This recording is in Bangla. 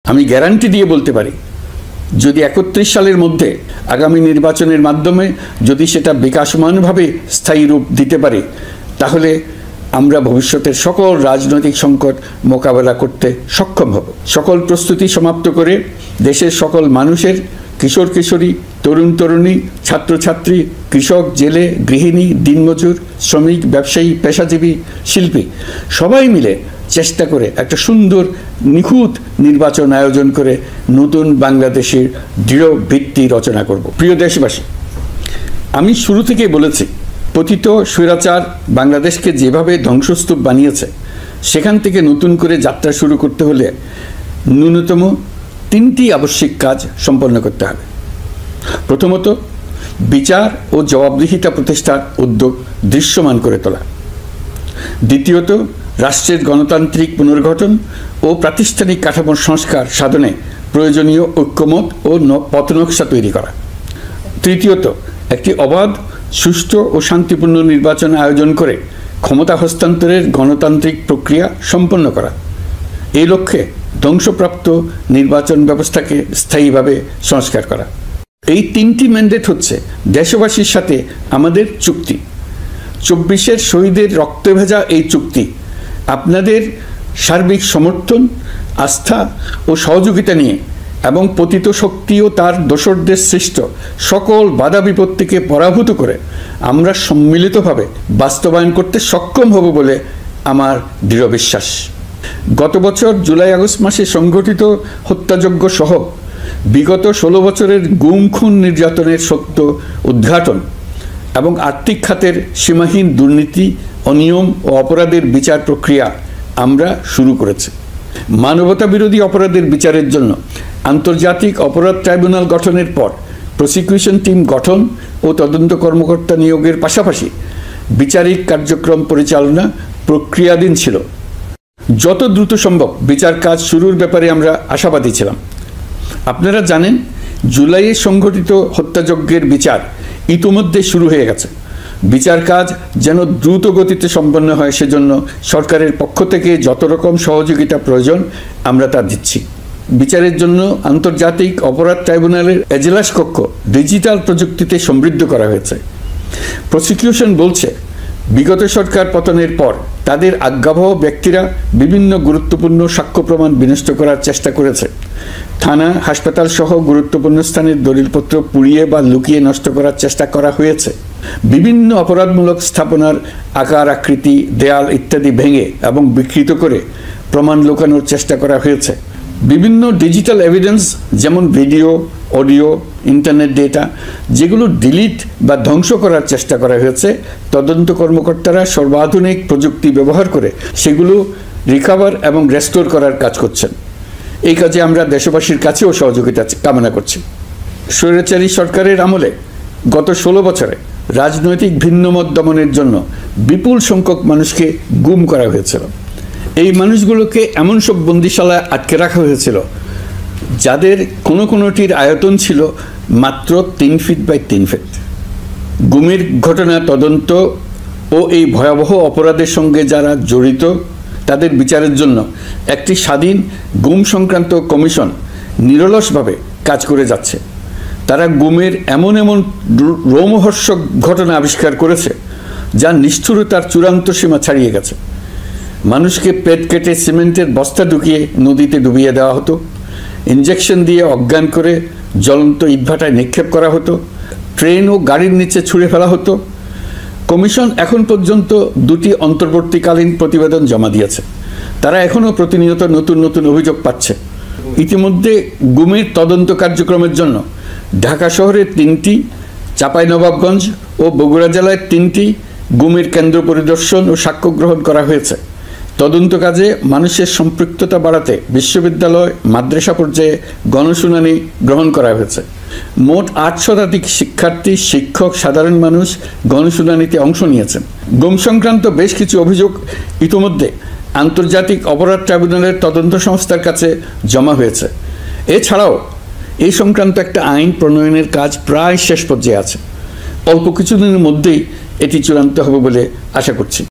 আমি গ্যারান্টি দিয়ে বলতে পারি, যদি 31 সালের মধ্যে আগামী নির্বাচনের মাধ্যমে যদি সেটা বিকাশমানভাবে স্থায়ী রূপ দিতে পারে, তাহলে আমরা ভবিষ্যতের সকল রাজনৈতিক সংকট মোকাবেলা করতে সক্ষম হব। সকল প্রস্তুতি সমাপ্ত করে দেশের সকল মানুষের, কিশোর কিশোরী, তরুণ তরুণী, ছাত্রছাত্রী, কৃষক, জেলে, গৃহিণী, দিনমজুর, শ্রমিক, ব্যবসায়ী, পেশাজীবী, শিল্পী সবাই মিলে চেষ্টা করে একটা সুন্দর নিখুঁত নির্বাচন আয়োজন করে নতুন বাংলাদেশের দৃঢ় ভিত্তি রচনা করব। প্রিয় দেশবাসী, আমি শুরু থেকেই বলেছি, পতিত স্বৈরাচার বাংলাদেশকে যেভাবে ধ্বংসস্তূপ বানিয়েছে, সেখান থেকে নতুন করে যাত্রা শুরু করতে হলে ন্যূনতম 3টি আবশ্যিক কাজ সম্পন্ন করতে হবে। প্রথমত, বিচার ও জবাবদিহিতা প্রতিষ্ঠার উদ্যোগ দৃশ্যমান করে তোলা। দ্বিতীয়ত, রাষ্ট্রের গণতান্ত্রিক পুনর্গঠন ও প্রাতিষ্ঠানিক কাঠামোর সংস্কার সাধনে প্রয়োজনীয় ঐক্যমত ও পথনকশা তৈরি করা। তৃতীয়ত, একটি অবাধ, সুষ্ঠু ও শান্তিপূর্ণ নির্বাচন আয়োজন করে ক্ষমতা হস্তান্তরের গণতান্ত্রিক প্রক্রিয়া সম্পন্ন করা। এই লক্ষ্যে ধ্বংসপ্রাপ্ত নির্বাচন ব্যবস্থাকে স্থায়ীভাবে সংস্কার করা। এই 3টি ম্যান্ডেট হচ্ছে দেশবাসীর সাথে আমাদের চুক্তি। 24-এর শহীদের রক্তে ভেজা এই চুক্তি আপনাদের সার্বিক সমর্থন, আস্থা ও সহযোগিতা নিয়ে এবং পতিত শক্তি ও তার দোসরদের সৃষ্ট সকল বাধা বিপত্তিকে পরাভূত করে আমরা সম্মিলিতভাবে বাস্তবায়ন করতে সক্ষম হব বলে আমার দৃঢ় বিশ্বাস। গত বছর জুলাই আগস্ট মাসে সংঘটিত হত্যাযজ্ঞ সহ বিগত 16 বছরের গুম খুন নির্যাতনের সত্য উদ্ঘাটন এবং আর্থিক খাতের সীমাহীন দুর্নীতি, অনিয়ম ও অপরাধের বিচার প্রক্রিয়া আমরা শুরু করেছি। মানবতা বিরোধী অপরাধের বিচারের জন্য আন্তর্জাতিক অপরাধ ট্রাইব্যুনাল গঠনের পর প্রসিকিউশন টিম গঠন ও তদন্ত কর্মকর্তা নিয়োগের পাশাপাশি বিচারিক কার্যক্রম পরিচালনা প্রক্রিয়াধীন ছিল। যত দ্রুত সম্ভব বিচার কাজ শুরুর ব্যাপারে আমরা আশাবাদী ছিলাম। আপনারা জানেন, জুলাইয়ে সংঘটিত হত্যাযজ্ঞের বিচার ইতিমধ্যে শুরু হয়ে গেছে। বিচার কাজ যেন দ্রুত গতিতে সম্পন্ন হয়, সেজন্য সরকারের পক্ষ থেকে যত রকম সহযোগিতা প্রয়োজন আমরা তা দিচ্ছি। বিচারের জন্য আন্তর্জাতিক অপরাধ ট্রাইব্যুনালের এজলাস কক্ষ ডিজিটাল প্রযুক্তিতে সমৃদ্ধ করা হয়েছে। প্রসিকিউশন বলছে, বিগত সরকার পতনের পর তাদের আজ্ঞাবহ ব্যক্তিরা বিভিন্ন গুরুত্বপূর্ণ সাক্ষ্য প্রমাণ বিনষ্ট করার চেষ্টা করেছে। থানা, হাসপাতাল সহ গুরুত্বপূর্ণ স্থানের দলিলপত্র পুড়িয়ে বা লুকিয়ে নষ্ট করার চেষ্টা করা হয়েছে। বিভিন্ন অপরাধমূলক স্থাপনার আকার, আকৃতি, দেয়াল ইত্যাদি ভেঙে এবং বিকৃত করে প্রমাণ লুকানোর চেষ্টা করা হয়েছে। বিভিন্ন ডিজিটাল এভিডেন্স যেমন ভিডিও, অডিও, ইন্টারনেট ডেটা, যেগুলো ডিলিট বা ধ্বংস করার চেষ্টা করা হয়েছে, তদন্ত কর্মকর্তারা সর্বাধুনিক প্রযুক্তি ব্যবহার করে সেগুলো রিকভার এবং রেস্টোর করার কাজ করছেন। এই কাজে আমরা দেশবাসীর কাছেও সহযোগিতা কামনা করছি। স্বৈরাচারী সরকারের আমলে গত 16 বছরে রাজনৈতিক ভিন্নমত দমনের জন্য বিপুল সংখ্যক মানুষকে গুম করা হয়েছিল। এই মানুষগুলোকে এমন সব বন্দিশালায় আটকে রাখা হয়েছিল যাদের কোনোটির আয়তন ছিল মাত্র 3 ফিট বাই 3 ফিট। গুমের ঘটনা তদন্ত ও এই ভয়াবহ অপরাধের সঙ্গে যারা জড়িত তাদের বিচারের জন্য একটি স্বাধীন গুম সংক্রান্ত কমিশন নিরলসভাবে কাজ করে যাচ্ছে। তারা গুমের এমন রোমহর্ষক ঘটনা আবিষ্কার করেছে যা নিষ্ঠুরতার চূড়ান্ত সীমা ছাড়িয়ে গেছে। মানুষকে পেট কেটে সিমেন্টের বস্তা ঢুকিয়ে নদীতে ডুবিয়ে দেওয়া হতো, ইঞ্জেকশন দিয়ে অজ্ঞান করে জ্বলন্ত ইটভাটায় নিক্ষেপ করা হতো, ট্রেন ও গাড়ির নিচে ছুঁড়ে ফেলা হতো। কমিশন এখন পর্যন্ত 2টি অন্তর্বর্তীকালীন প্রতিবেদন জমা দিয়েছে। তারা এখনও প্রতিনিয়ত নতুন অভিযোগ পাচ্ছে। ইতিমধ্যে গুমের তদন্ত কার্যক্রমের জন্য ঢাকা শহরে 3টি, চাঁপাইনবাবগঞ্জ ও বগুড়া জেলায় 3টি গুমের কেন্দ্র পরিদর্শন ও সাক্ষ্য গ্রহণ করা হয়েছে। তদন্ত কাজে মানুষের সম্পৃক্ততা বাড়াতে বিশ্ববিদ্যালয়, মাদ্রাসা পর্যায়ে গণশুনানি গ্রহণ করা হয়েছে। মোট 8 শতাধিক শিক্ষার্থী, শিক্ষক, সাধারণ মানুষ গণশুনানিতে অংশ নিয়েছেন। গুম সংক্রান্ত বেশ কিছু অভিযোগ ইতিমধ্যে আন্তর্জাতিক অপরাধ ট্রাইব্যুনালের তদন্ত সংস্থার কাছে জমা হয়েছে। এছাড়াও এই সংক্রান্ত একটা আইন প্রণয়নের কাজ প্রায় শেষ পর্যায়ে আছে। অল্প কিছুদিনের মধ্যেই এটি চূড়ান্ত হবে বলে আশা করছি।